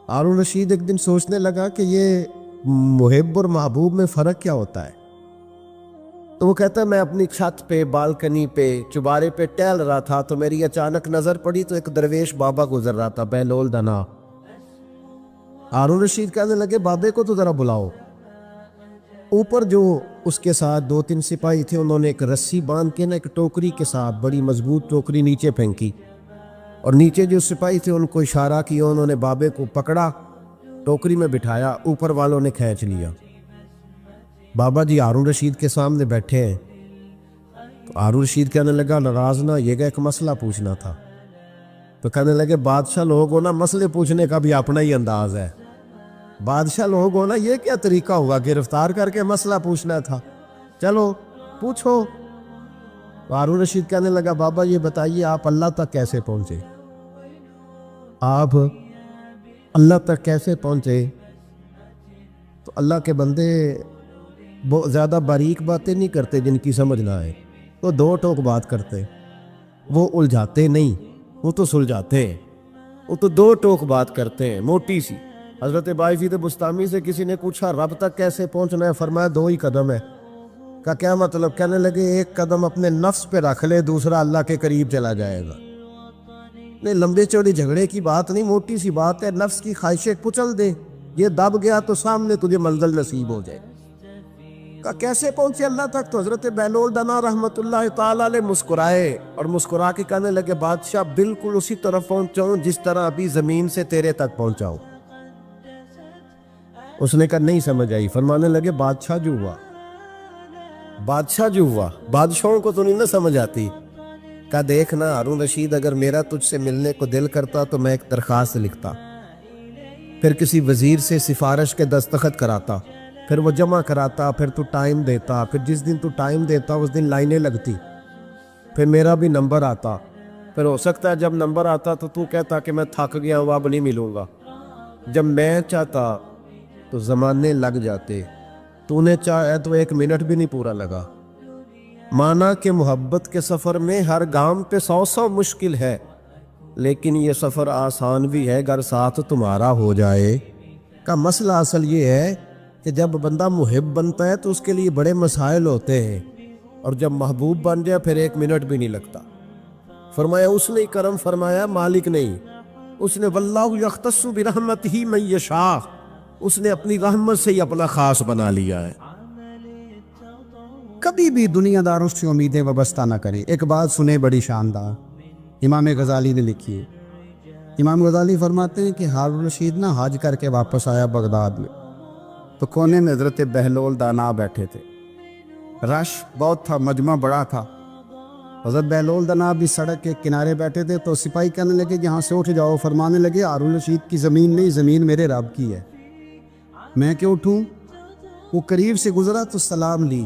ہارون رشید ایک دن سوچنے لگا کہ یہ محب اور محبوب میں فرق کیا ہوتا ہے. تو وہ کہتا ہے میں اپنی چھت پہ بالکنی پہ چوبارے پہ ٹہل رہا تھا تو میری اچانک نظر پڑی تو ایک درویش بابا گزر رہا تھا بہلول دنا. ہارون رشید کہنے لگے بابے کو تو ذرا بلاؤ. اوپر جو اس کے ساتھ 2-3 سپاہی تھے انہوں نے ایک رسی باندھ کے نا ایک ٹوکری کے ساتھ بڑی مضبوط ٹوکری نیچے پھینکی اور نیچے جو سپاہی تھے ان کو اشارہ کیا. انہوں نے بابے کو پکڑا ٹوکری میں بٹھایا, اوپر والوں نے کھینچ لیا. بابا جی ہارون رشید کے سامنے بیٹھے ہیں. تو ہارون رشید کہنے لگا ناراض نہ یہ گا ایک مسئلہ پوچھنا تھا. تو کہنے لگے بادشاہ لوگ ہو نا مسئلے پوچھنے کا بھی اپنا ہی انداز ہے. بادشاہ لوگ ہو نا یہ کیا طریقہ ہوا گرفتار کر کے مسئلہ پوچھنا تھا, چلو پوچھو. ہارون رشید کہنے لگا بابا یہ بتائیے آپ اللہ تک کیسے پہنچے؟ آپ اللہ تک کیسے پہنچے؟ تو اللہ کے بندے بہت زیادہ باریک باتیں نہیں کرتے جن کی سمجھ نہ آئے. وہ 2 ٹوک بات کرتے, وہ الجھاتے نہیں, وہ تو سلجھاتے ہیں. وہ تو 2 ٹوک بات کرتے ہیں موٹی سی. حضرت باعزید بستامی سے کسی نے پوچھا رب تک کیسے پہنچنا ہے؟ فرمایا 2 ہی قدم ہے. کا کیا مطلب؟ کہنے لگے ایک قدم اپنے نفس پہ رکھ لے, دوسرا اللہ کے قریب چلا جائے گا. نہیں لمبے چوڑے جھگڑے کی بات نہیں, موٹی سی بات ہے. نفس کی خواہشیں کچل دے, یہ دب گیا تو سامنے تجھے منزل نصیب ہو جائے. کہ کیسے پہنچے اللہ تک؟ تو حضرت بہلول دنا رحمت اللہ تعالی علیہ مسکرائے اور مسکرا کے کہنے لگے بادشاہ بالکل اسی طرف پہنچاؤں جس طرح ابھی زمین سے تیرے تک پہنچاؤں. اس نے کہا نہیں سمجھ آئی. فرمانے لگے بادشاہ جو ہوا, بادشاہ جو ہوا, بادشاہوں کو تو نہیں نہ سمجھ آتی. کہا دیکھنا ہارون رشید اگر میرا تجھ سے ملنے کو دل کرتا تو میں ایک درخواست لکھتا, پھر کسی وزیر سے سفارش کے دستخط کراتا, پھر وہ جمع کراتا, پھر تو ٹائم دیتا, پھر جس دن تو ٹائم دیتا اس دن لائنیں لگتی, پھر میرا بھی نمبر آتا, پھر ہو سکتا ہے جب نمبر آتا تو کہتا کہ میں تھک گیا ہوں اب نہیں ملوں گا. جب میں چاہتا تو زمانے لگ جاتے, تو نے چاہے تو 1 منٹ بھی نہیں پورا لگا. مانا کہ محبت کے سفر میں ہر گام پہ 100 مشکل ہے, لیکن یہ سفر آسان بھی ہے اگر ساتھ تمہارا ہو جائے. کا مسئلہ اصل یہ ہے کہ جب بندہ محب بنتا ہے تو اس کے لیے بڑے مسائل ہوتے ہیں, اور جب محبوب بن جائے پھر 1 منٹ بھی نہیں لگتا. فرمایا اس نے کرم فرمایا, مالک نہیں. اس نے واللہ یختص برحمتہ من یشاء, اس نے اپنی رحمت سے ہی اپنا خاص بنا لیا ہے. کبھی بھی دنیا داروں سے امیدیں وابستہ نہ کریں. ایک بات سنیں بڑی شاندار, امام غزالی نے لکھی ہے. امام غزالی فرماتے ہیں کہ ہارون رشید نہ حج کر کے واپس آیا بغداد میں, تو کونے میں حضرت بہلول دانا بیٹھے تھے. رش بہت تھا, مجمع بڑا تھا. حضرت بہلول دانا بھی سڑک کے کنارے بیٹھے تھے. تو سپاہی کہنے لگے یہاں سے اٹھ جاؤ. فرمانے لگے ہارون رشید کی زمین نہیں, زمین میرے رب کی ہے, میں کیوں اٹھوں؟ وہ قریب سے گزرا تو سلام لی.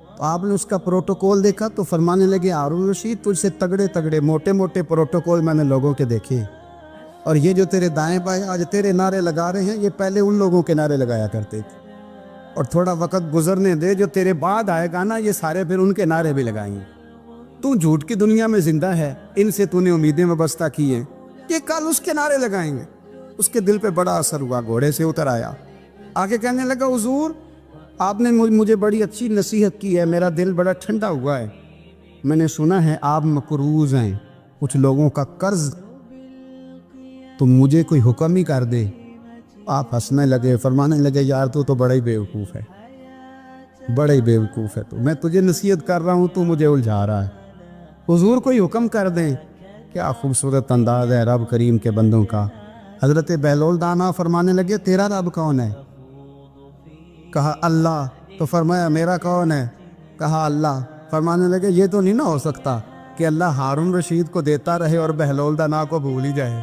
تو آپ نے اس کا پروٹوکول دیکھا تو فرمانے لگے ہارون رشید تجھ سے تگڑے تگڑے موٹے موٹے پروٹوکول میں نے لوگوں کے دیکھے, اور یہ جو تیرے دائیں بائیں آج تیرے نعرے لگا رہے ہیں یہ پہلے ان لوگوں کے نعرے لگایا کرتے تھے, اور تھوڑا وقت گزرنے دے, جو تیرے بعد آئے گا نا یہ سارے پھر ان کے نعرے بھی لگائیں گے. تو جھوٹ کی دنیا میں زندہ ہے, ان سے تو نے امیدیں وابستہ کی ہیں, یہ کل اس کے نعرے لگائیں گے. اس کے دل پہ بڑا اثر ہوا, گھوڑے سے اتر آیا, آگے کہنے لگا حضور آپ نے مجھے بڑی اچھی نصیحت کی ہے, میرا دل بڑا ٹھنڈا ہوا ہے. میں نے سنا ہے آپ مقروض ہیں کچھ لوگوں کا قرض, تو مجھے کوئی حکم ہی کر دے. آپ ہنسنے لگے, فرمانے لگے یار تو بڑا ہی بیوقوف ہے, بڑا ہی بیوقوف ہے. تو میں تجھے نصیحت کر رہا ہوں, تو مجھے الجھا رہا ہے. حضور کوئی حکم کر دیں. کیا خوبصورت انداز ہے رب کریم کے بندوں کا. حضرت بہلول دانا فرمانے لگے تیرا رب کون ہے؟ کہا اللہ. تو فرمایا میرا کون ہے؟ کہا اللہ. فرمانے لگے یہ تو نہیں نہ ہو سکتا کہ اللہ ہارون رشید کو دیتا رہے اور بہلول دانا کو بھول ہی جائے.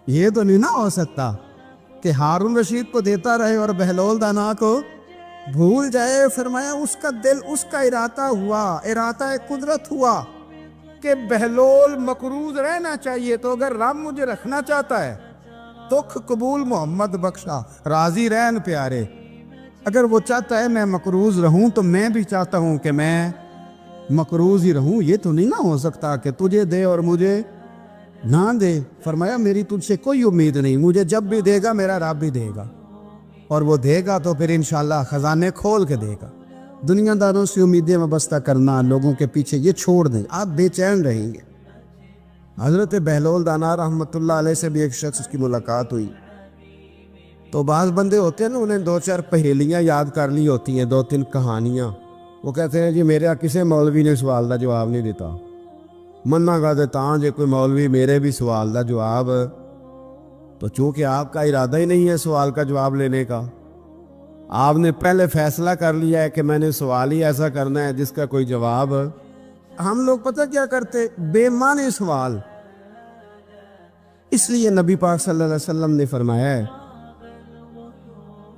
یہ تو نہیں نہ ہو سکتا کہ ہارون رشید کو دیتا رہے اور بہلول دانا کو بھول جائے. فرمایا اس کا دل, اس کا ارادہ ہوا, ارادہ قدرت ہوا کہ بہلول مقروض رہنا چاہیے, تو اگر رب مجھے رکھنا چاہتا ہے دکھ قبول محمد بخشا راضی رہن پیارے, اگر وہ چاہتا ہے میں مقروض رہوں تو میں بھی چاہتا ہوں کہ میں مقروض ہی رہوں. یہ تو نہیں نہ ہو سکتا کہ تجھے دے اور مجھے نہ دے، فرمایا میری تجھ سے کوئی امید نہیں، مجھے جب بھی دے گا میرا رب بھی دے گا، اور وہ دے گا تو پھر انشاءاللہ خزانے کھول کے دے گا۔ دنیا داروں سے امیدیں وابستہ کرنا، لوگوں کے پیچھے، یہ چھوڑ دیں، آپ بے چین رہیں گے۔ حضرت بہلول دانا رحمۃ اللہ علیہ سے بھی ایک شخص کی ملاقات ہوئی، تو بعض بندے ہوتے ہیں نا، انہیں دو چار پہیلیاں یاد کر لی ہوتی ہیں، دو تین کہانیاں، وہ کہتے ہیں جی میرے کسی مولوی نے سوال دا جواب نہیں دیتا، منا گا دیتا جی کوئی مولوی میرے بھی سوال دا جواب، تو چونکہ آپ کا ارادہ ہی نہیں ہے سوال کا جواب لینے کا، آپ نے پہلے فیصلہ کر لیا ہے کہ میں نے سوال ہی ایسا کرنا ہے جس کا کوئی جواب، ہم لوگ پتہ کیا کرتے، بے معنی سوال۔ اس لیے نبی پاک صلی اللہ علیہ وسلم نے فرمایا ہے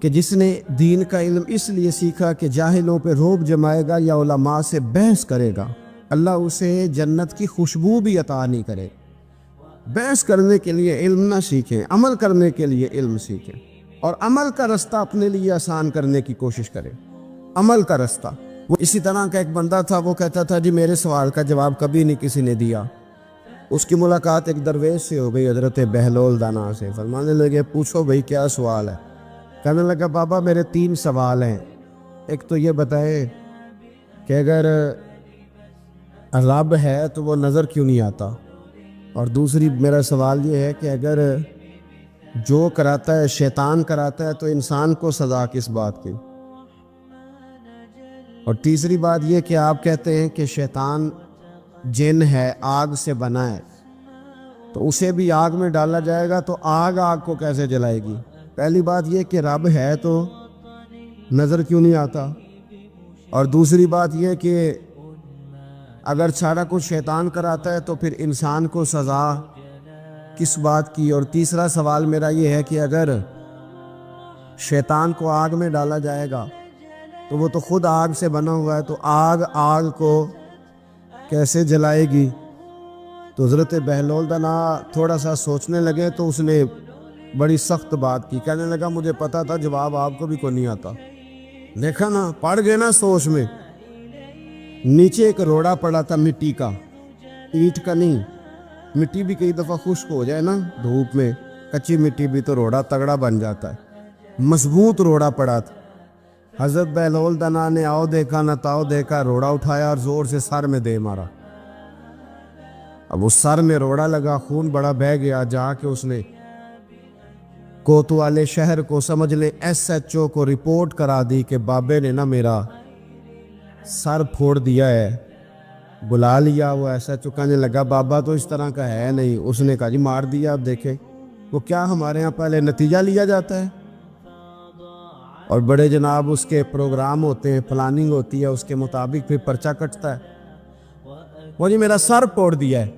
کہ جس نے دین کا علم اس لیے سیکھا کہ جاہلوں پہ روب جمائے گا یا علماء سے بحث کرے گا، اللہ اسے جنت کی خوشبو بھی عطا نہیں کرے۔ بحث کرنے کے لیے علم نہ سیکھیں، عمل کرنے کے لیے علم سیکھیں، اور عمل کا رستہ اپنے لیے آسان کرنے کی کوشش کریں۔ عمل کا رستہ، وہ اسی طرح کا ایک بندہ تھا، وہ کہتا تھا جی میرے سوال کا جواب کبھی نہیں کسی نے دیا۔ اس کی ملاقات ایک درویش سے ہو گئی، حضرت بہلول دانا سے، فرمانے لگے پوچھو بھئی کیا سوال ہے؟ کہنے لگا بابا میرے 3 سوال ہیں، ایک تو یہ بتائے کہ اگر رب ہے تو وہ نظر کیوں نہیں آتا، اور دوسری میرا سوال یہ ہے کہ اگر جو کراتا ہے شیطان کراتا ہے تو انسان کو سزا کس بات کی، اور تیسری بات یہ کہ آپ کہتے ہیں کہ شیطان جن ہے، آگ سے بنا ہے، تو اسے بھی آگ میں ڈالا جائے گا تو آگ کو کیسے جلائے گی؟ پہلی بات یہ کہ رب ہے تو نظر کیوں نہیں آتا، اور دوسری بات یہ کہ اگر سارا کچھ شیطان کراتا ہے تو پھر انسان کو سزا کس بات کی، اور تیسرا سوال میرا یہ ہے کہ اگر شیطان کو آگ میں ڈالا جائے گا تو وہ تو خود آگ سے بنا ہوا ہے، تو آگ کو کیسے جلائے گی؟ تو حضرت بہلول دانا تھوڑا سا سوچنے لگے، تو اس نے بڑی سخت بات کی، کہنے لگا مجھے پتا تھا جواب آپ کو بھی کوئی نہیں آتا، دیکھا نا پڑ گئے نا سوچ میں۔ نیچے ایک روڑا پڑا تھا مٹی کا، اینٹ کا نہیں، مٹی بھی کئی دفعہ خشک ہو جائے نا دھوپ میں، کچی مٹی بھی تو روڑا تگڑا بن جاتا ہے، مضبوط روڑا پڑا تھا۔ حضرت بہلول دانا نے آؤ دیکھا نہ تاؤ دیکھا، روڑا اٹھایا اور زور سے سر میں دے مارا، اب اس سر میں روڑا لگا، خون بڑا بہہ گیا، جا کے اس نے کوتوالے شہر کو، سمجھ لے SHO کو رپورٹ کرا دی کہ بابے نے نا میرا سر پھوڑ دیا ہے۔ بلا لیا وہ SHO، کہنے لگا بابا تو اس طرح کا ہے نہیں، اس نے کہا جی مار دیا، اب دیکھیں وہ کیا ہمارے ہاں پہلے نتیجہ لیا جاتا ہے، اور بڑے جناب اس کے پروگرام ہوتے ہیں، پلاننگ ہوتی ہے، اس کے مطابق پھر پرچہ کٹتا ہے۔ وہ جی میرا سر پھوڑ دیا ہے،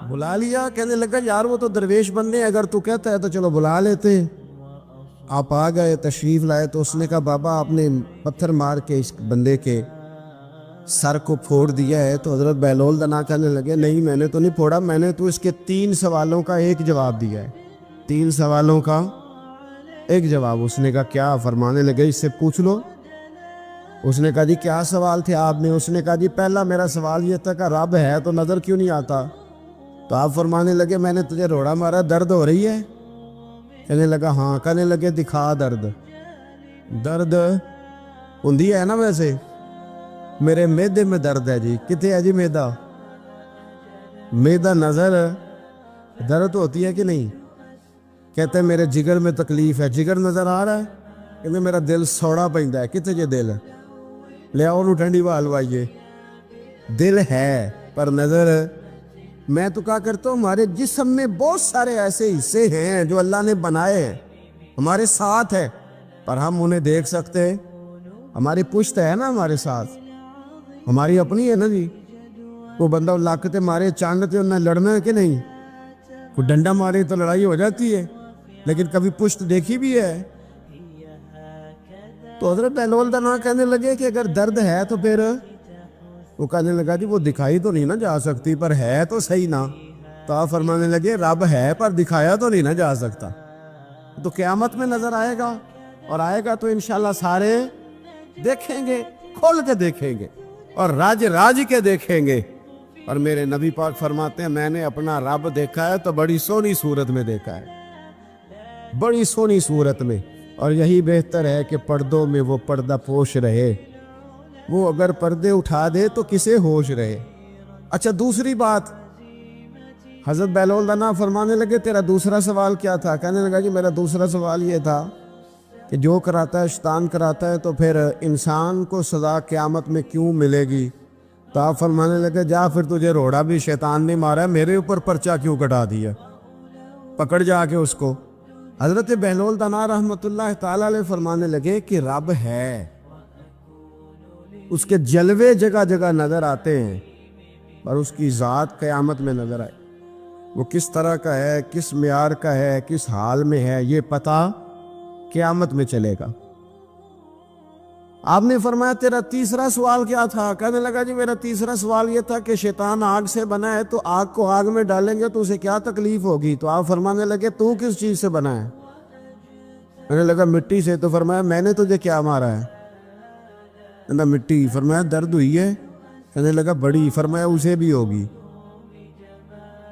بلا لیا، کہنے لگا یار وہ تو درویش بندے، اگر تو کہتا ہے تو چلو بلا لیتے۔ آپ آ گئے، تشریف لائے، تو اس نے کہا بابا آپ نے پتھر مار کے اس بندے کے سر کو پھوڑ دیا ہے۔ تو حضرت بہلول دانا کہنے لگے نہیں میں نے تو نہیں پھوڑا، میں نے تو اس کے 3 سوالوں کا ایک جواب دیا ہے، 3 سوالوں کا ایک جواب۔ اس نے کہا کیا؟ فرمانے لگے اس سے پوچھ لو۔ اس نے کہا جی کیا سوال تھے آپ نے؟ اس نے کہا جی پہلا میرا سوال یہ تھا کہ رب ہے تو نظر کیوں نہیں آتا؟ تو آپ فرمانے لگے میں نے تجھے روڑا مارا، درد ہو رہی ہے؟ کہنے لگا ہاں۔ کہنے لگے دکھا درد۔ درد ہوندی ہے نا، ویسے میرے میدے میں درد ہے جی۔ کتے ہے جی میدا؟ میدا نظر درد ہوتی ہے کہ نہیں؟ کہتے ہیں میرے جگر میں تکلیف ہے، جگر نظر آ رہا ہے؟ کہتے میرا دل سوڑا پیندا ہے، کتے جے دل؟ لے آؤ انہوں ٹھنڈی بال وائیے۔ دل ہے پر نظر۔ میں تو کہا کرتا ہوں ہمارے جسم میں بہت سارے ایسے حصے ہیں جو اللہ نے بنائے ہیں، ہمارے ساتھ ہے، پر ہم انہیں دیکھ سکتے ہیں۔ ہماری پشت ہے نا ہمارے ساتھ، ہماری اپنی ہے نا جی۔ وہ بندہ لاکتے مارے چاندتے انہیں لڑنا ہے کہ نہیں؟ کوئی ڈنڈا مارے تو لڑائی ہو جاتی ہے، لیکن کبھی پشت دیکھی بھی ہے؟ تو حضرت بہلول دانا کہنے لگے کہ اگر درد ہے تو پھر، وہ کہنے لگا جی وہ دکھائی تو نہیں نا جا سکتی، پر ہے تو صحیح نا۔ تو آپ فرمانے لگے رب ہے پر دکھایا تو نہیں نا جا سکتا، تو قیامت میں نظر آئے گا، اور آئے گا تو انشاءاللہ سارے دیکھیں گے، کھول کے دیکھیں گے، اور راج کے دیکھیں گے۔ اور میرے نبی پاک فرماتے ہیں میں نے اپنا رب دیکھا ہے تو بڑی سونی صورت میں دیکھا ہے، بڑی سونی صورت میں، اور یہی بہتر ہے کہ پردوں میں وہ پردہ پوش رہے، وہ اگر پردے اٹھا دے تو کسے ہوش رہے۔ اچھا دوسری بات، حضرت بہلول دانا فرمانے لگے تیرا دوسرا سوال کیا تھا؟ کہنے لگا کہ میرا دوسرا سوال یہ تھا کہ جو کراتا ہے شیطان کراتا ہے تو پھر انسان کو سزا قیامت میں کیوں ملے گی؟ تو آپ فرمانے لگے جا پھر تجھے روڑا بھی شیطان نے مارا ہے، میرے اوپر پرچہ کیوں کٹا دیا؟ پکڑ جا کے اس کو۔ حضرت بہلول دانا رحمۃ اللہ تعالی علیہ فرمانے لگے کہ رب ہے، اس کے جلوے جگہ جگہ نظر آتے ہیں، اور اس کی ذات قیامت میں نظر آئے، وہ کس طرح کا ہے، کس معیار کا ہے، کس حال میں ہے، یہ پتہ قیامت میں چلے گا۔ آپ نے فرمایا تیرا تیسرا سوال کیا تھا؟ کہنے لگا جی میرا تیسرا سوال یہ تھا کہ شیطان آگ سے بنا ہے تو آگ کو آگ میں ڈالیں گے تو اسے کیا تکلیف ہوگی؟ تو آپ فرمانے لگے تو کس چیز سے بنا ہے؟ کہنے لگا مٹی سے۔ تو فرمایا میں نے تجھے کیا مارا ہے؟ کہنا مٹی۔ فرمایا درد ہوئی ہے؟ کہنے لگا بڑی۔ فرمایا اسے بھی ہوگی،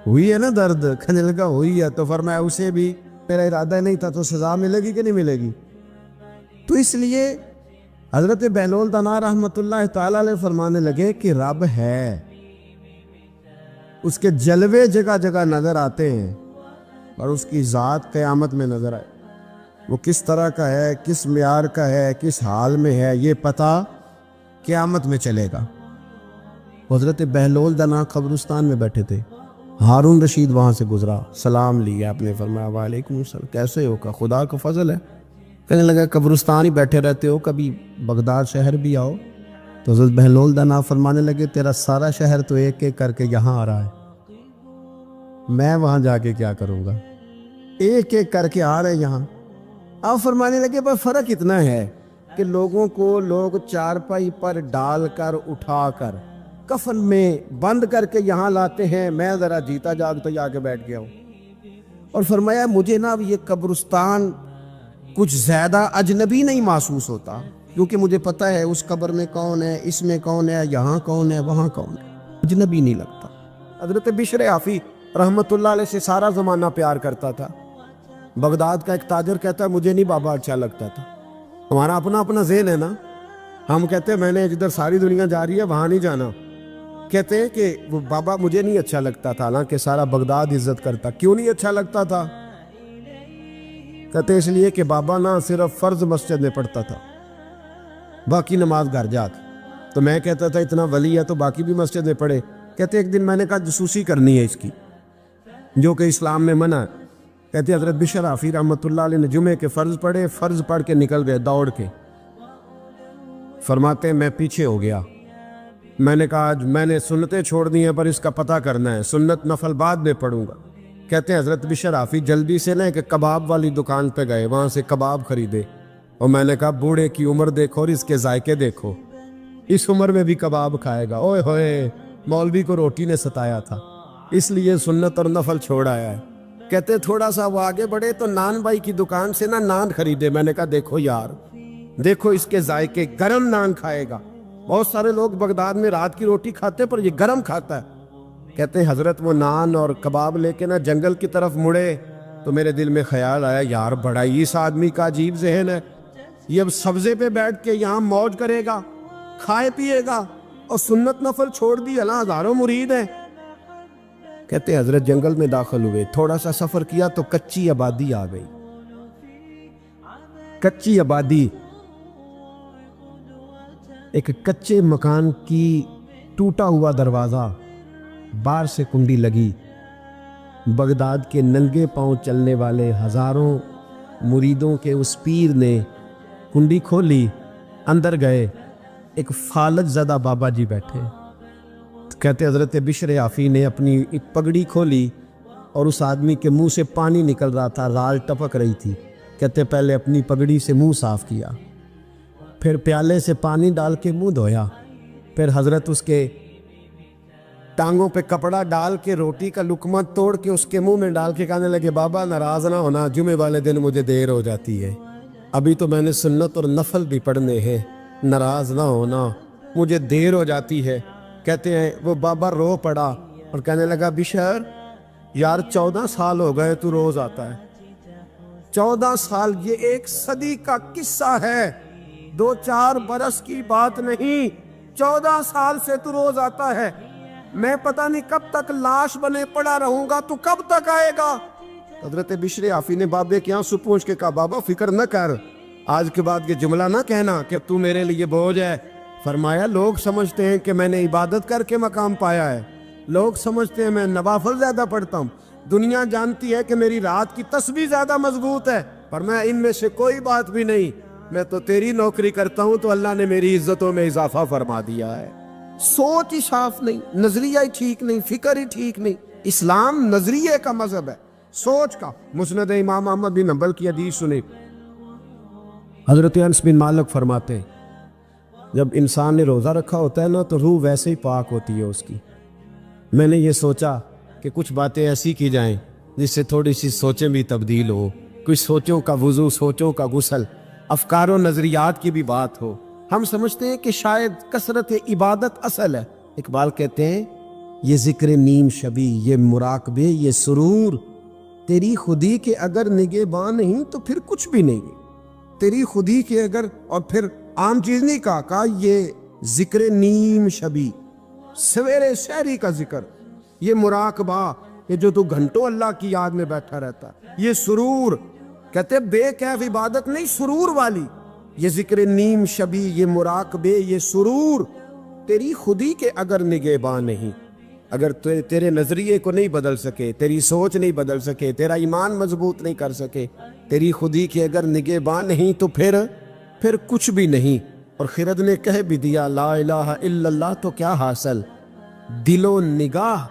ہوئی ہے نا درد؟ کہنے لگا ہوئی ہے۔ تو فرمایا اسے بھی، میرا ارادہ نہیں تھا، تو سزا ملے گی کہ نہیں ملے گی؟ تو اس لیے حضرت بہلول دانا رحمۃ اللہ تعالی علیہ فرمانے لگے کہ رب ہے، اس کے جلوے جگہ جگہ نظر آتے ہیں، اور اس کی ذات قیامت میں نظر آئے، وہ کس طرح کا ہے، کس معیار کا ہے، کس حال میں ہے، یہ پتہ قیامت میں چلے گا۔ حضرت بہلول دانا قبرستان میں بیٹھے تھے، ہارون رشید وہاں سے گزرا، سلام لیا، آپ نے فرمایا وعلیکم السلام، کیسے ہو؟ کا خدا کا فضل ہے۔ کہنے لگا قبرستان ہی بیٹھے رہتے ہو، کبھی بغداد شہر بھی آؤ؟ تو حضرت بہلول دانا فرمانے لگے تیرا سارا شہر تو ایک ایک کر کے یہاں آ رہا ہے، میں وہاں جا کے کیا کروں گا؟ ایک ایک کر کے آ رہے یہاں۔ آپ فرمانے لگے پر فرق اتنا ہے کہ لوگوں کو لوگ چارپائی پر ڈال کر اٹھا کر کفن میں بند کر کے یہاں لاتے ہیں، میں ذرا جیتا جاگتا جا کے بیٹھ گیا ہوں۔ اور فرمایا مجھے نا یہ قبرستان کچھ زیادہ اجنبی نہیں محسوس ہوتا، کیونکہ مجھے پتہ ہے اس قبر میں کون ہے، اس میں کون ہے، یہاں کون ہے، وہاں کون ہے، اجنبی نہیں لگتا۔ حضرت بشر عافی رحمۃ اللہ علیہ سے سارا زمانہ پیار کرتا تھا۔ بغداد کا ایک تاجر کہتا ہے مجھے نہیں بابا اچھا لگتا تھا۔ ہمارا اپنا اپنا ذہن ہے نا، ہم کہتے ہیں میں نے جدھر ساری دنیا جا رہی ہے وہاں نہیں جانا، کہتے ہیں کہ وہ بابا مجھے نہیں اچھا لگتا تھا، حالانکہ سارا بغداد عزت کرتا۔ کیوں نہیں اچھا لگتا تھا؟ کہتے اس لیے کہ بابا نہ صرف فرض مسجد میں پڑھتا تھا، باقی نماز گھر جاتا۔ تو میں کہتا تھا اتنا ولی ہے تو باقی بھی مسجد میں پڑھے۔ کہتے ایک دن میں نے کہا جاسوسی کرنی ہے اس کی، جو کہ اسلام میں منع ہے۔ کہتے حضرت بشر عافی رحمۃ اللہ علیہ نے جمعے کے فرض پڑھے، فرض پڑھ کے نکل گئے دوڑ کے۔ فرماتے ہیں میں پیچھے ہو گیا، میں نے کہا آج میں نے سنتیں چھوڑ دی ہیں پر اس کا پتہ کرنا ہے، سنت نفل بعد میں پڑھوں گا۔ کہتے ہیں حضرت بشر عافی جلدی سے نا کہ کباب والی دکان پہ گئے، وہاں سے کباب خریدے، اور میں نے کہا بوڑھے کی عمر دیکھو اور اس کے ذائقے دیکھو، اس عمر میں بھی کباب کھائے گا۔ اوئے ہوئے، مولوی کو روٹی نے ستایا تھا، اس لیے سنت اور نفل چھوڑ آیا ہے۔ کہتے تھوڑا سا وہ آگے بڑھے تو نان بھائی کی دکان سے نا نان خریدے، میں نے کہا دیکھو یار، دیکھو اس کے ذائقے، گرم نان کھائے گا۔ بہت سارے لوگ بغداد میں رات کی روٹی کھاتے پر یہ گرم کھاتا ہے۔ کہتے ہیں حضرت وہ نان اور کباب لے کے نا جنگل کی طرف مڑے تو میرے دل میں خیال آیا یار بڑا ہی اس آدمی کا عجیب ذہن ہے، یہ اب سبزے پہ بیٹھ کے یہاں موج کرے گا، کھائے پیے گا، اور سنت نفل چھوڑ دی، اللہ ہزاروں مرید ہیں۔ کہتے ہیں حضرت جنگل میں داخل ہوئے، تھوڑا سا سفر کیا تو کچی آبادی آ گئی، کچی آبادی، ایک کچے مکان کی ٹوٹا ہوا دروازہ، باہر سے کنڈی لگی، بغداد کے ننگے پاؤں چلنے والے ہزاروں مریدوں کے اس پیر نے کنڈی کھولی، اندر گئے، ایک فالج زدہ بابا جی بیٹھے۔ کہتے حضرت بشر عافی نے اپنی پگڑی کھولی اور اس آدمی کے منہ سے پانی نکل رہا تھا، رال ٹپک رہی تھی۔ کہتے پہلے اپنی پگڑی سے منہ صاف کیا، پھر پیالے سے پانی ڈال کے منہ دھویا، پھر حضرت اس کے ٹانگوں پہ کپڑا ڈال کے روٹی کا لقمہ توڑ کے اس کے منہ میں ڈال کے کہنے لگے بابا ناراض نہ ہونا، جمعے والے دن مجھے دیر ہو جاتی ہے، ابھی تو میں نے سنت اور نفل بھی پڑھنے ہیں، ناراض نہ ہونا، مجھے دیر ہو جاتی ہے۔ کہتے ہیں وہ بابا رو پڑا اور کہنے لگا بشر یار 14 سال ہو گئے تو روز آتا ہے، 14 سال، یہ 1 صدی کا قصہ ہے، 2-4 برس کی بات نہیں، 14 سال سے تو روز آتا ہے، میں پتہ نہیں کب تک لاش بنے پڑا رہوں گا، تو کب تک آئے گا؟ حضرت بشر آفی نے بابے کے آنسو پوچھ کے کہا بابا فکر نہ کر، آج کے بعد یہ جملہ نہ کہنا کہ تو میرے لیے بوجھ ہے۔ فرمایا لوگ سمجھتے ہیں کہ میں نے عبادت کر کے مقام پایا ہے، لوگ سمجھتے ہیں میں نوافل زیادہ پڑھتا ہوں، دنیا جانتی ہے کہ میری رات کی تسبیح زیادہ مضبوط ہے، پر میں ان میں سے کوئی بات بھی نہیں، میں تو تیری نوکری کرتا ہوں تو اللہ نے میری عزتوں میں اضافہ فرما دیا ہے۔ سوچ ہی صاف نہیں، نظریہ ہی ٹھیک نہیں، فکر ہی ٹھیک نہیں۔ اسلام نظریے کا مذہب ہے، سوچ کا۔ مسند امام احمد بن حنبل کی حدیث سنی، حضرت انس بن مالک فرماتے ہیں جب انسان نے روزہ رکھا ہوتا ہے نا تو روح ویسے ہی پاک ہوتی ہے اس کی۔ میں نے یہ سوچا کہ کچھ باتیں ایسی کی جائیں جس سے تھوڑی سی سوچیں بھی تبدیل ہو، کچھ سوچوں کا وضو، سوچوں کا غسل، افکار و نظریات کی بھی بات ہو۔ ہم سمجھتے ہیں کہ شاید کثرت عبادت اصل ہے۔ اقبال کہتے ہیں یہ ذکر نیم شبی، یہ مراقبے، یہ سرور، تیری خودی کے اگر نگہباں نہیں تو پھر کچھ بھی نہیں، تیری خودی کے اگر، اور پھر عام چیز نہیں کہا یہ ذکر نیم شبی، سویرے شہری کا ذکر، یہ مراقبہ، یہ جو تو گھنٹوں اللہ کی یاد میں بیٹھا رہتا، یہ سرور، کہتے بے کیف عبادت نہیں، سرور والی، یہ ذکر نیم شبی، یہ مراقبے، یہ سرور، تیری خودی کے اگر نگہباں نہیں، اگر تیرے نظریے کو نہیں بدل سکے، تیری سوچ نہیں بدل سکے، تیرا ایمان مضبوط نہیں کر سکے، تیری خودی کے اگر نگہباں نہیں تو پھر کچھ بھی نہیں۔ اور خرد نے کہہ بھی دیا لا الہ الا اللہ تو کیا حاصل؟ دل و نگاہ،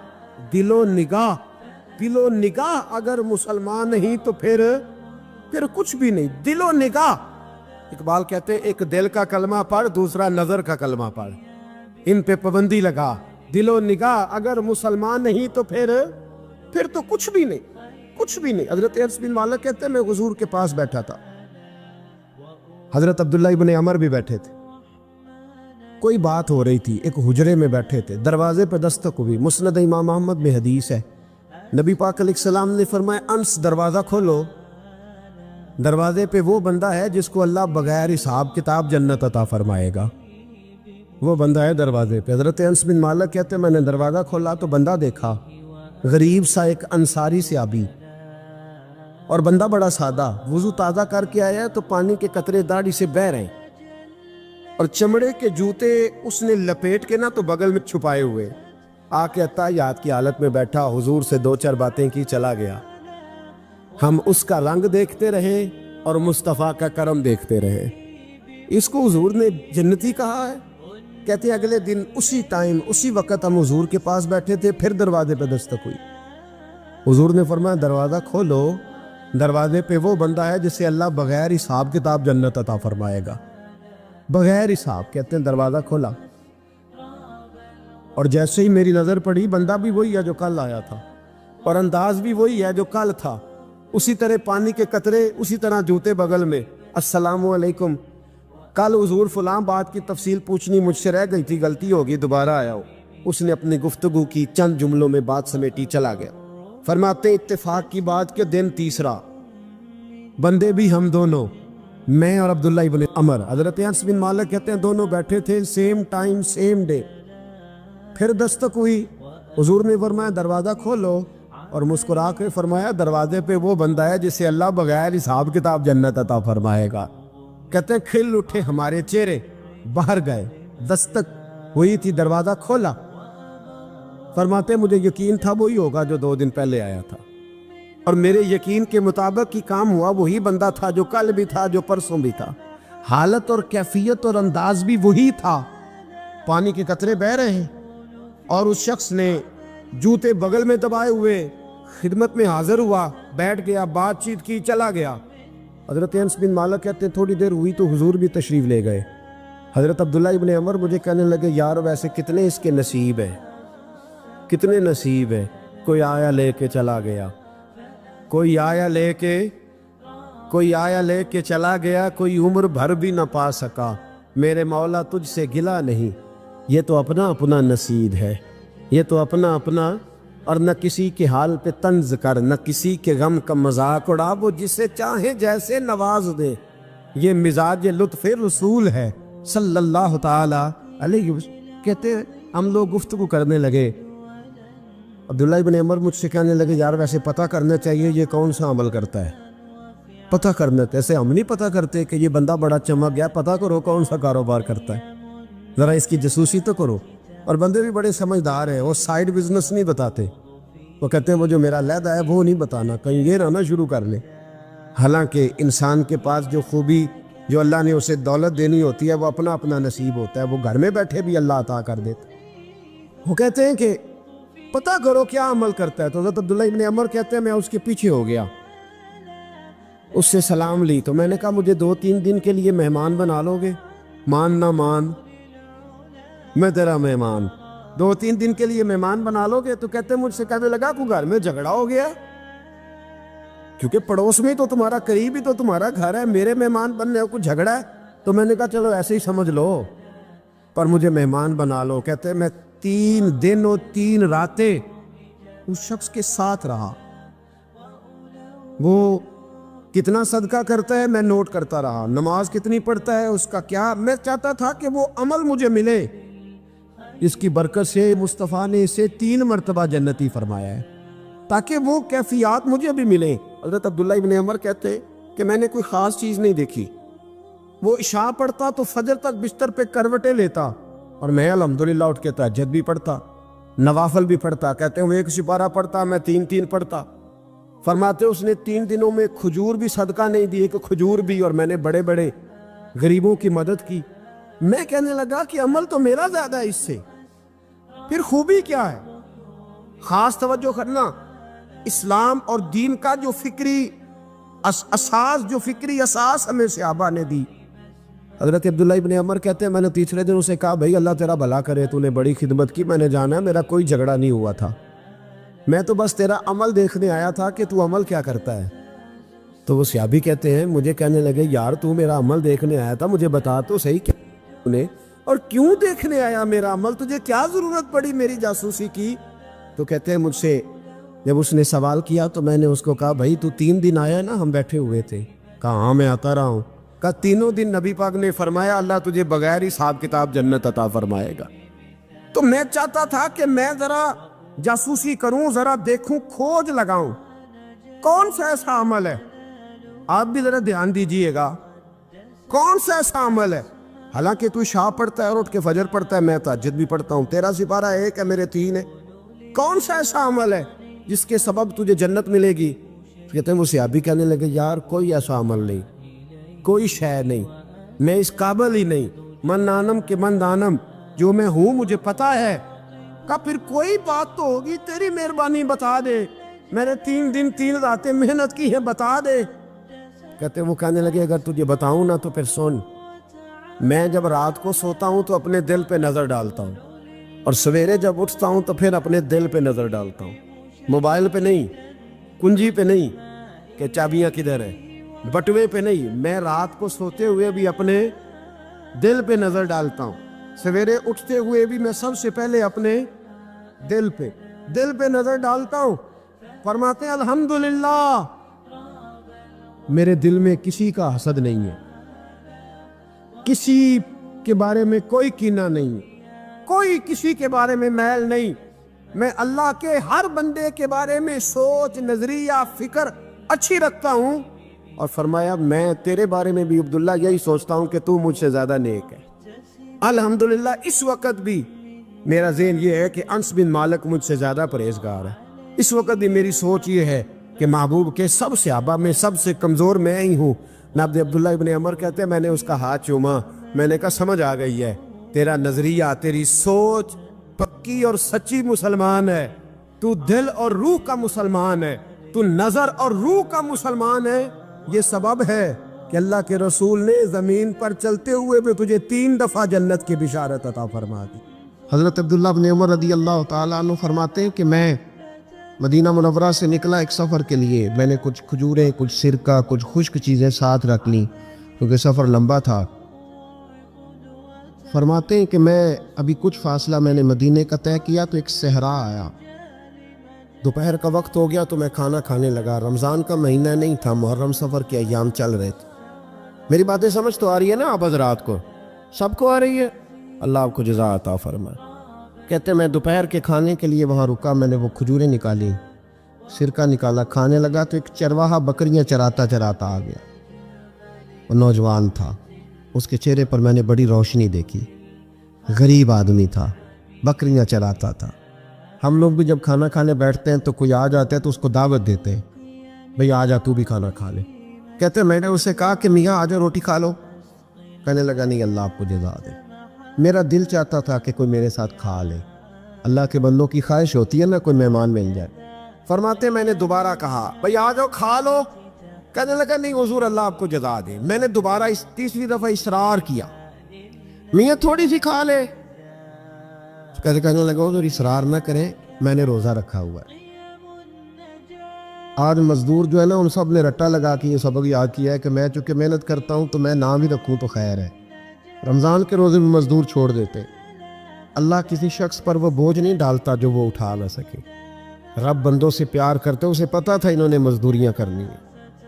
دل و نگاہ، دل و نگاہ اگر مسلمان نہیں تو پھر کچھ بھی نہیں، دل و نگاہ۔ اقبال کہتے ہیں ایک دل کا کلمہ پڑھ، دوسرا نظر کا کلمہ پڑھ، ان پہ پابندی لگا۔ دل و نگاہ اگر مسلمان نہیں تو پھر تو کچھ بھی نہیں، کچھ بھی نہیں۔ حضرت انس بن مالک کہتے ہیں میں حضور کے پاس بیٹھا تھا، حضرت عبداللہ ابن عمر بھی بیٹھے تھے، کوئی بات ہو رہی تھی، ایک حجرے میں بیٹھے تھے، دروازے پہ دستک ہوئی، مسند امام احمد میں حدیث ہے، نبی پاک علیہ السلام نے فرمایا انس دروازہ کھولو، دروازے پہ وہ بندہ ہے جس کو اللہ بغیر حساب کتاب جنت عطا فرمائے گا، وہ بندہ ہے دروازے پہ۔ حضرت انس بن مالک کہتے ہیں میں نے دروازہ کھولا تو بندہ دیکھا، غریب سا ایک انصاری صحابی، اور بندہ بڑا سادہ، وضو تازہ کر کے آیا تو پانی کے قطرے داڑھی سے بہہ رہے ہیں، اور چمڑے کے جوتے اس نے لپیٹ کے نا تو بغل میں چھپائے ہوئے، آ کے اتحیات کی حالت میں بیٹھا، حضور سے 2-4 باتیں کی، چلا گیا۔ ہم اس کا رنگ دیکھتے رہے اور مصطفیٰ کا کرم دیکھتے رہے۔ اس کو حضور نے جنتی کہا ہے۔ کہتے ہیں اگلے دن اسی ٹائم اسی وقت ہم حضور کے پاس بیٹھے تھے، پھر دروازے پہ دستک ہوئی، حضور نے فرمایا دروازہ کھولو، دروازے پہ وہ بندہ ہے جسے اللہ بغیر حساب کتاب جنت عطا فرمائے گا، بغیر حساب۔ کہتے ہیں دروازہ کھولا، اور جیسے ہی میری نظر پڑی، بندہ بھی وہی ہے جو کل آیا تھا، اور انداز بھی وہی ہے جو کل تھا، اسی طرح پانی کے قطرے، اسی طرح جوتے بغل میں، السلام علیکم، کل حضور فلاں بات کی تفصیل پوچھنی مجھ سے رہ گئی تھی، غلطی ہوگی، دوبارہ آیا ہو۔ اس نے اپنی گفتگو کی، چند جملوں میں بات سمیٹی، چلا گیا۔ فرماتے اتفاق کی بات کہ دن تیسرا، بندے بھی ہم دونوں، میں اور عبداللہ ابن عمر، حضرت انس بن مالک کہتے ہیں دونوں بیٹھے تھے، سیم ٹائم سیم ڈے۔ پھر دستک ہوئی، حضور نے فرمایا دروازہ کھولو، اور مسکرا کے فرمایا دروازے پہ وہ بندہ ہے جسے اللہ بغیر حساب کتاب جنت عطا فرمائے گا۔ کہتے ہیں کھل اٹھے ہمارے چہرے، باہر گئے، دستک ہوئی تھی، دروازہ کھولا۔ فرماتے مجھے یقین تھا وہی ہوگا جو 2 دن پہلے آیا تھا، اور میرے یقین کے مطابق ہی کام ہوا، وہی بندہ تھا جو کل بھی تھا، جو پرسوں بھی تھا، حالت اور کیفیت اور انداز بھی وہی تھا۔ پانی کے قطرے بہہ رہے ہیں، اور اس شخص نے جوتے بغل میں دبائے ہوئے خدمت میں حاضر ہوا، بیٹھ گیا، بات چیت کی، چلا گیا۔ حضرت انس بن مالک کہتے ہیں تھوڑی دیر ہوئی تو حضور بھی تشریف لے گئے۔ حضرت عبداللہ ابن عمر مجھے کہنے لگے یار ویسے کتنے اس کے نصیب ہیں، کتنے نصیب ہیں، کوئی آیا لے کے چلا گیا، کوئی آیا لے کے چلا گیا، کوئی عمر بھر بھی نہ پا سکا، میرے مولا تجھ سے گلہ نہیں، یہ تو اپنا اپنا نصیب ہے، یہ تو اپنا اپنا، اور نہ کسی کے حال پہ طنز کر، نہ کسی کے غم کا مذاق اڑا، وہ جسے چاہے جیسے نواز دے، یہ مزاج لطف رسول ہے صلی اللہ تعالی علیہ وسلم۔ کہتے ہیں ہم لوگ گفتگو کرنے لگے، عبداللہ ابن عمر مجھ سے کہنے لگے یار ویسے پتہ کرنا چاہیے یہ کون سا عمل کرتا ہے، پتہ کرنا، ایسے ہم نہیں پتہ کرتے کہ یہ بندہ بڑا چمک گیا، پتہ کرو کون سا کاروبار کرتا ہے، ذرا اس کی جاسوسی تو کرو۔ اور بندے بھی بڑے سمجھدار ہیں، وہ سائیڈ بزنس نہیں بتاتے، وہ کہتے ہیں وہ جو میرا علیحدہ ہے وہ نہیں بتانا، کہیں یہ نہ شروع کر لے۔ حالانکہ انسان کے پاس جو خوبی، جو اللہ نے اسے دولت دینی ہوتی ہے، وہ اپنا اپنا نصیب ہوتا ہے، وہ گھر میں بیٹھے بھی اللہ عطا کر دیتا ہے۔ وہ کہتے ہیں کہ پتہ کرو کیا عمل کرتا ہے، تو حضرت عبداللہ ابن عمر کہتے ہیں میں اس کے پیچھے ہو گیا، اس سے سلام لی، تو میں نے کہا مجھے 2-3 دن کے لیے مہمان بنا لو گے؟ مان نہ مان، میں تیرا مہمان، 2-3 دن کے لیے مہمان بنا لو گے؟ تو کہتے ہیں مجھ سے کہنے لگا کہ گھر میں جھگڑا ہو گیا، کیونکہ پڑوس میں تو تمہارا، قریب ہی تو تمہارا گھر ہے، میرے مہمان بننے کو جھگڑا ہے۔ تو میں نے کہا چلو ایسے ہی سمجھ لو، پر مجھے مہمان بنا لو۔ کہتے ہیں میں 3 دن اور 3 راتیں اس شخص کے ساتھ رہا، وہ کتنا صدقہ کرتا ہے میں نوٹ کرتا رہا، نماز کتنی پڑھتا ہے اس کا کیا، میں چاہتا تھا کہ وہ عمل مجھے ملے، اس کی برکت سے مصطفیٰ نے اسے 3 مرتبہ جنتی فرمایا ہے تاکہ وہ کیفیات مجھے بھی ملیں۔ حضرت عبداللہ ابن عمر کہتے کہ میں نے کوئی خاص چیز نہیں دیکھی، وہ عشاء پڑھتا تو فجر تک بستر پہ کروٹیں لیتا، اور میں الحمدللہ اٹھ کے تہجد بھی پڑھتا، نوافل بھی پڑھتا۔ کہتے ہیں وہ 1 سپارہ پڑھتا، میں 3 پڑھتا۔ فرماتے اس نے 3 دنوں میں کھجور بھی صدقہ نہیں دی، کہ کھجور بھی، اور میں نے بڑے بڑے غریبوں کی مدد کی۔ میں کہنے لگا کہ عمل تو میرا زیادہ ہے اس سے، پھر خوبی کیا ہے؟ خاص توجہ کرنا، اسلام اور دین کا جو فکری اساس ہمیں صحابہ نے دی۔ حضرت عبداللہ ابن عمر کہتے ہیں میں نے تیسرے دن اسے کہا بھائی اللہ تیرا بھلا کرے، تو نے بڑی خدمت کی، میں نے جانا ہے میرا کوئی جھگڑا نہیں ہوا تھا، میں تو بس تیرا عمل دیکھنے آیا تھا کہ تو عمل کیا کرتا ہے۔ تو وہ صحابی کہتے ہیں مجھے کہنے لگے یار تو میرا عمل دیکھنے آیا تھا، مجھے بتا تو صحیح کیا نے، اور کیوں دیکھنے آیا میرا عمل، تجھے کیا ضرورت پڑی میری جاسوسی کی؟ تو کہتے ہیں مجھ سے جب اس نے سوال کیا تو میں نے اس کو کہا بھائی تو 3 دن آیا نا، ہم بیٹھے ہوئے تھے؟ کہا ہاں میں آتا رہا ہوں۔ کہا 3 دن نبی پاک نے فرمایا اللہ تجھے بغیر حساب کتاب جنت عطا فرمائے گا۔ تو میں چاہتا تھا کہ میں ذرا جاسوسی کروں، ذرا دیکھوں، کھوج لگاؤں کون سا ایسا عمل ہے، آپ بھی ذرا دھیان دیجئے گا کون سا ایسا عمل ہے۔ حالانکہ تو عشاء پڑھتا ہے اور اٹھ کے فجر پڑھتا ہے، میں تہجد بھی پڑھتا ہوں، تیرا سپارہ 1 ہے میرے 3 ہے، کون سا ایسا عمل ہے جس کے سبب تجھے جنت ملے گی؟ کہتے ہیں وہ صحابی کہنے لگے یار کوئی ایسا عمل نہیں، کوئی شے نہیں، میں اس قابل ہی نہیں، من نانم کے من دانم، جو میں ہوں مجھے پتا ہے۔ کہا پھر کوئی بات تو ہوگی، تیری مہربانی بتا دے، میں نے 3 دن 3 راتیں محنت کی ہے، بتا دے۔ کہتے ہیں وہ کہنے لگے اگر تجھے بتاؤں نا تو پھر سن، میں جب رات کو سوتا ہوں تو اپنے دل پہ نظر ڈالتا ہوں، اور سویرے جب اٹھتا ہوں تو پھر اپنے دل پہ نظر ڈالتا ہوں، موبائل پہ نہیں، کنجی پہ نہیں کہ چابیاں کدھر ہے، بٹوے پہ نہیں، میں رات کو سوتے ہوئے بھی اپنے دل پہ نظر ڈالتا ہوں، سویرے اٹھتے ہوئے بھی میں سب سے پہلے اپنے دل پہ نظر ڈالتا ہوں۔ فرماتے ہیں الحمدللہ میرے دل میں کسی کا حسد نہیں ہے، کسی کے بارے میں کوئی کینہ نہیں، کوئی کسی کے بارے میں میل نہیں، میں اللہ کے ہر بندے کے بارے میں سوچ، نظریہ، فکر اچھی رکھتا ہوں۔ اور فرمایا میں تیرے بارے میں بھی عبداللہ یہی سوچتا ہوں کہ تو مجھ سے زیادہ نیک ہے۔ الحمدللہ اس وقت بھی میرا ذہن یہ ہے کہ انس بن مالک مجھ سے زیادہ پرہیزگار ہے، اس وقت بھی میری سوچ یہ ہے کہ محبوب کے سب صحابہ میں سب سے کمزور میں ہی ہوں۔ نابد عبداللہ ابن عمر کہتے ہیں میں نے اس کا ہاتھ چوما، میں نے کہا سمجھ آ گئی ہے، تیرا نظریہ، تیری سوچ پکی اور سچی مسلمان ہے، تو دل اور روح کا مسلمان ہے، تو نظر اور روح کا مسلمان ہے۔ یہ سبب ہے کہ اللہ کے رسول نے زمین پر چلتے ہوئے بھی تجھے 3 دفعہ جنت کی بشارت عطا فرما دی۔ حضرت عبداللہ بن عمر رضی اللہ تعالیٰ عنہ فرماتے ہیں کہ میں مدینہ منورہ سے نکلا ایک سفر کے لیے، میں نے کچھ کھجوریں، کچھ سرکہ، کچھ خشک چیزیں ساتھ رکھ لیں کیونکہ سفر لمبا تھا۔ فرماتے ہیں کہ میں ابھی کچھ فاصلہ میں نے مدینے کا طے کیا تو ایک صحرا آیا، دوپہر کا وقت ہو گیا تو میں کھانا کھانے لگا۔ رمضان کا مہینہ نہیں تھا، محرم سفر کے ایام چل رہے تھے۔ میری باتیں سمجھ تو آ رہی ہے نا آپ حضرات کو؟ سب کو آ رہی ہے؟ اللہ آپ کو جزا عطا فرمائے۔ کہتے میں دوپہر کے کھانے کے لیے وہاں رکا، میں نے وہ کھجوریں نکالی، سرکہ نکالا، کھانے لگا تو ایک چرواہا بکریاں چراتا چراتا آ گیا۔ وہ نوجوان تھا، اس کے چہرے پر میں نے بڑی روشنی دیکھی، غریب آدمی تھا، بکریاں چراتا تھا۔ ہم لوگ بھی جب کھانا کھانے بیٹھتے ہیں تو کوئی آ جاتا ہے تو اس کو دعوت دیتے ہیں، بھئی آ جا تو بھی کھانا کھا لے۔ کہتے میں نے اسے کہا کہ میاں آ جا روٹی کھا لو۔ کہنے لگا نہیں، اللہ آپ کو جزا دے، میرا دل چاہتا تھا کہ کوئی میرے ساتھ کھا لے۔ اللہ کے بندوں کی خواہش ہوتی ہے نا کوئی مہمان مل جائے۔ فرماتے میں نے دوبارہ کہا بھئی آ جاؤ کھا لو۔ کہنے لگا نہیں حضور اللہ آپ کو جزا دے۔ میں نے دوبارہ تیسری دفعہ اصرار کیا، میاں تھوڑی سی کھا لے۔ کہنے لگا حضور اصرار نہ کریں، میں نے روزہ رکھا ہوا ہے۔ آج مزدور جو ہے نا ان سب نے رٹا لگا کے یہ سبق یاد کیا ہے کہ میں چونکہ محنت کرتا ہوں تو میں نہ بھی رکھوں تو خیر ہے۔ رمضان کے روزے بھی مزدور چھوڑ دیتے۔ اللہ کسی شخص پر وہ بوجھ نہیں ڈالتا جو وہ اٹھا نہ سکے۔ رب بندوں سے پیار کرتے، اسے پتا تھا انہوں نے مزدوریاں کرنی ہیں۔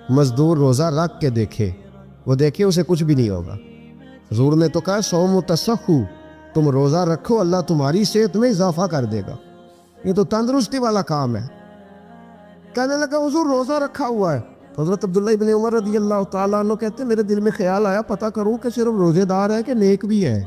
مزدور روزہ رکھ کے دیکھے، وہ دیکھے اسے کچھ بھی نہیں ہوگا۔ حضور نے تو کہا صوم تصحو، تم روزہ رکھو اللہ تمہاری صحت میں اضافہ کر دے گا، یہ تو تندرستی والا کام ہے۔ کہنے لگا حضور روزہ رکھا ہوا ہے۔ حضرت عبداللہ ابن عمر رضی اللہ تعالیٰ عنہ کہتے ہیں میرے دل میں خیال آیا پتہ کروں کہ صرف روزے دار ہے کہ نیک بھی ہے،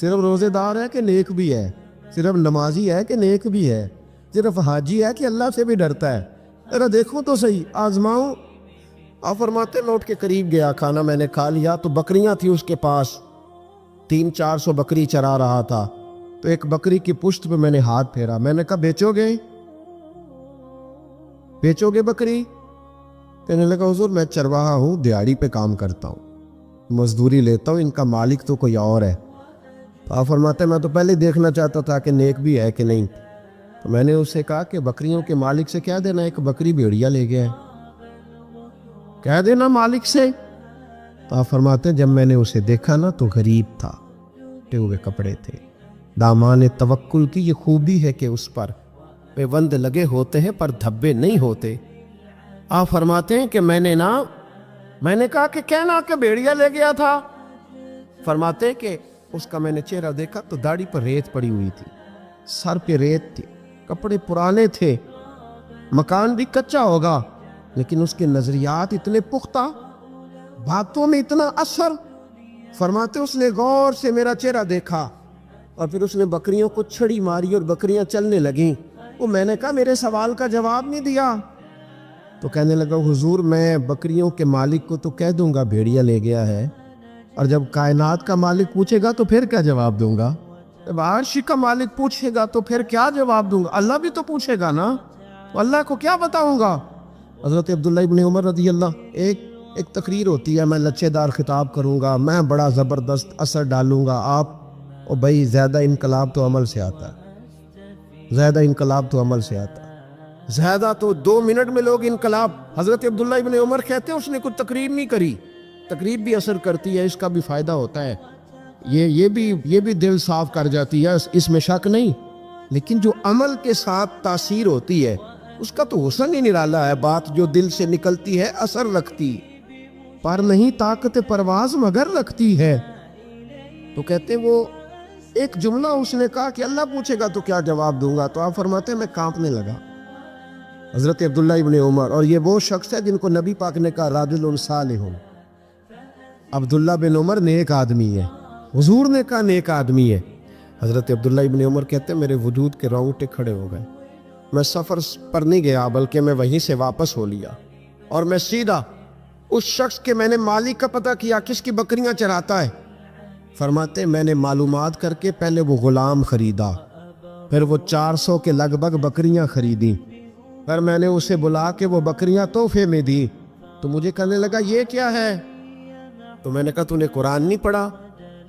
صرف روزے دار ہے کہ نیک بھی ہے، صرف نمازی ہے کہ نیک بھی ہے، صرف حاجی ہے کہ اللہ سے بھی ڈرتا ہے، ذرا دیکھوں تو صحیح، آزماؤں۔ آپ فرماتے لوٹ کے قریب گیا، کھانا میں نے کھا لیا تو بکریاں تھی اس کے پاس، 300-400 بکری چرا رہا تھا۔ تو ایک بکری کی پشت پہ میں نے ہاتھ پھیرا، میں نے کہا بیچو گے؟ بیچو گے بکری؟ کہنے لگا حضور میں چرواہا ہوں، دیہڑی پہ کام کرتا ہوں، مزدوری لیتا ہوں، ان کا مالک تو کوئی اور ہے۔ تو آپ فرماتے میں تو پہلے دیکھنا چاہتا تھا کہ نیک بھی ہے کہ نہیں۔ تو میں نے اس سے کہا کہ بکریوں کے مالک سے کہہ دینا ایک بکری بھیڑیا لے گیا ہے، کہہ دینا مالک سے۔ تو آپ فرماتے جب میں نے اسے دیکھا نا تو غریب تھا، ٹے ہوئے کپڑے تھے۔ دامان توکل کی یہ خوبی ہے کہ اس پر پیوند لگے ہوتے ہیں پر دھبے نہیں ہوتے۔ آپ فرماتے ہیں کہ میں نے کہا کہ کہنا کہ بھیڑیا لے گیا تھا۔ فرماتے ہیں کہ اس کا میں نے چہرہ دیکھا تو داڑھی پر ریت پڑی ہوئی تھی، سر پہ ریت تھی، کپڑے پرانے تھے، مکان بھی کچا ہوگا، لیکن اس کے نظریات اتنے پختہ، باتوں میں اتنا اثر۔ فرماتے اس نے غور سے میرا چہرہ دیکھا اور پھر اس نے بکریوں کو چھڑی ماری اور بکریاں چلنے لگیں۔ وہ میں نے کہا میرے سوال کا جواب نہیں دیا۔ تو کہنے لگا حضور میں بکریوں کے مالک کو تو کہہ دوں گا بھیڑیا لے گیا ہے، اور جب کائنات کا مالک پوچھے گا تو پھر کیا جواب دوں گا؟ جب عرش کا مالک پوچھے گا تو پھر کیا جواب دوں گا؟ اللہ بھی تو پوچھے گا نا، تو اللہ کو کیا بتاؤں گا؟ حضرت عبداللہ ابن عمر رضی اللہ، ایک تقریر ہوتی ہے، میں لچے دار خطاب کروں گا، میں بڑا زبردست اثر ڈالوں گا، آپ او بھائی زیادہ انقلاب تو عمل سے آتا ہے، زیادہ انقلاب تو عمل سے آتا ہے، زیادہ تو 2 منٹ میں لوگ انقلاب۔ حضرت عبداللہ ابن عمر کہتے ہیں اس نے کوئی تقریر نہیں کری، تقریر بھی اثر کرتی ہے، اس کا بھی فائدہ ہوتا ہے، یہ بھی دل صاف کر جاتی ہے، اس میں شک نہیں، لیکن جو عمل کے ساتھ تاثیر ہوتی ہے اس کا تو حسن ہی نرالا ہے۔ بات جو دل سے نکلتی ہے اثر رکھتی، پر نہیں طاقت پرواز مگر رکھتی ہے۔ تو کہتے وہ ایک جملہ اس نے کہا کہ اللہ پوچھے گا تو کیا جواب دوں گا؟ تو آپ فرماتے میں کانپنے لگا۔ حضرت عبداللہ ابن عمر، اور یہ وہ شخص ہے جن کو نبی پاک نے کہا راجل صالح، عبداللہ بن عمر نیک آدمی ہے، حضور نے کہا نیک آدمی ہے۔ حضرت عبداللہ ابن عمر کہتے ہیں میرے وجود کے رونگٹے کھڑے ہو گئے، میں سفر پر نہیں گیا بلکہ میں وہیں سے واپس ہو لیا، اور میں سیدھا اس شخص کے میں نے مالک کا پتہ کیا کس کی بکریاں چراتا ہے۔ فرماتے میں نے معلومات کر کے پہلے وہ غلام خریدا، پھر وہ 400 کے لگ بھگ بکریاں خریدیں، پھر میں نے اسے بلا کے وہ بکریاں تحفے میں دی۔ تو مجھے کہنے لگا یہ کیا ہے؟ تو میں نے کہا تو نے قرآن نہیں پڑھا؟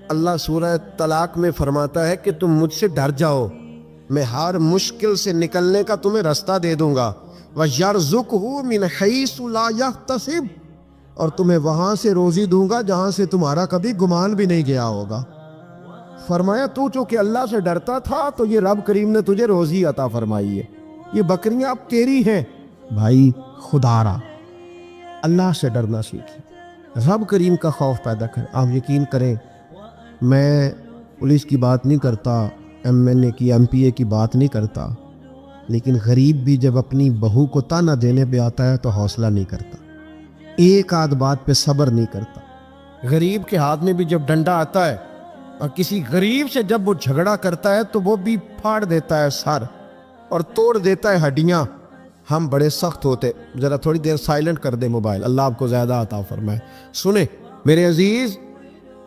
اللہ سورہ طلاق میں فرماتا ہے کہ تم مجھ سے ڈر جاؤ، میں ہر مشکل سے نکلنے کا تمہیں راستہ دے دوں گا، وَيَرْزُقْهُ مِنْ حَيْثُ لَا يَحْتَسِبُ، اور تمہیں وہاں سے روزی دوں گا جہاں سے تمہارا کبھی گمان بھی نہیں گیا ہوگا۔ فرمایا تو چونکہ اللہ سے ڈرتا تھا تو یہ رب کریم نے تجھے روزی عطا فرمائی ہے، یہ بکریاں اب تیری ہیں۔ بھائی خدا را اللہ سے ڈرنا سیکھیں، رب کریم کا خوف پیدا کریں۔ آپ یقین کریں، میں پولیس کی بات نہیں کرتا، ایم این اے کی، ایم پی اے کی بات نہیں کرتا، لیکن غریب بھی جب اپنی بہو کو تانا دینے پہ آتا ہے تو حوصلہ نہیں کرتا، ایک آدھ بات پہ صبر نہیں کرتا۔ غریب کے ہاتھ میں بھی جب ڈنڈا آتا ہے اور کسی غریب سے جب وہ جھگڑا کرتا ہے تو وہ بھی پھاڑ دیتا ہے سر اور توڑ دیتا ہے ہڈیاں۔ ہم بڑے سخت ہوتے۔ ذرا تھوڑی دیر سائلنٹ کر دے موبائل، اللہ آپ کو زیادہ عطا فرمائے۔ سنیں میرے عزیز،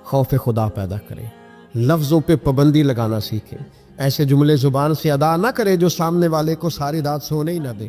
خوف خدا پیدا کریں، لفظوں پہ پابندی لگانا سیکھیں، ایسے جملے زبان سے ادا نہ کریں جو سامنے والے کو ساری رات سونے ہی نہ دیں۔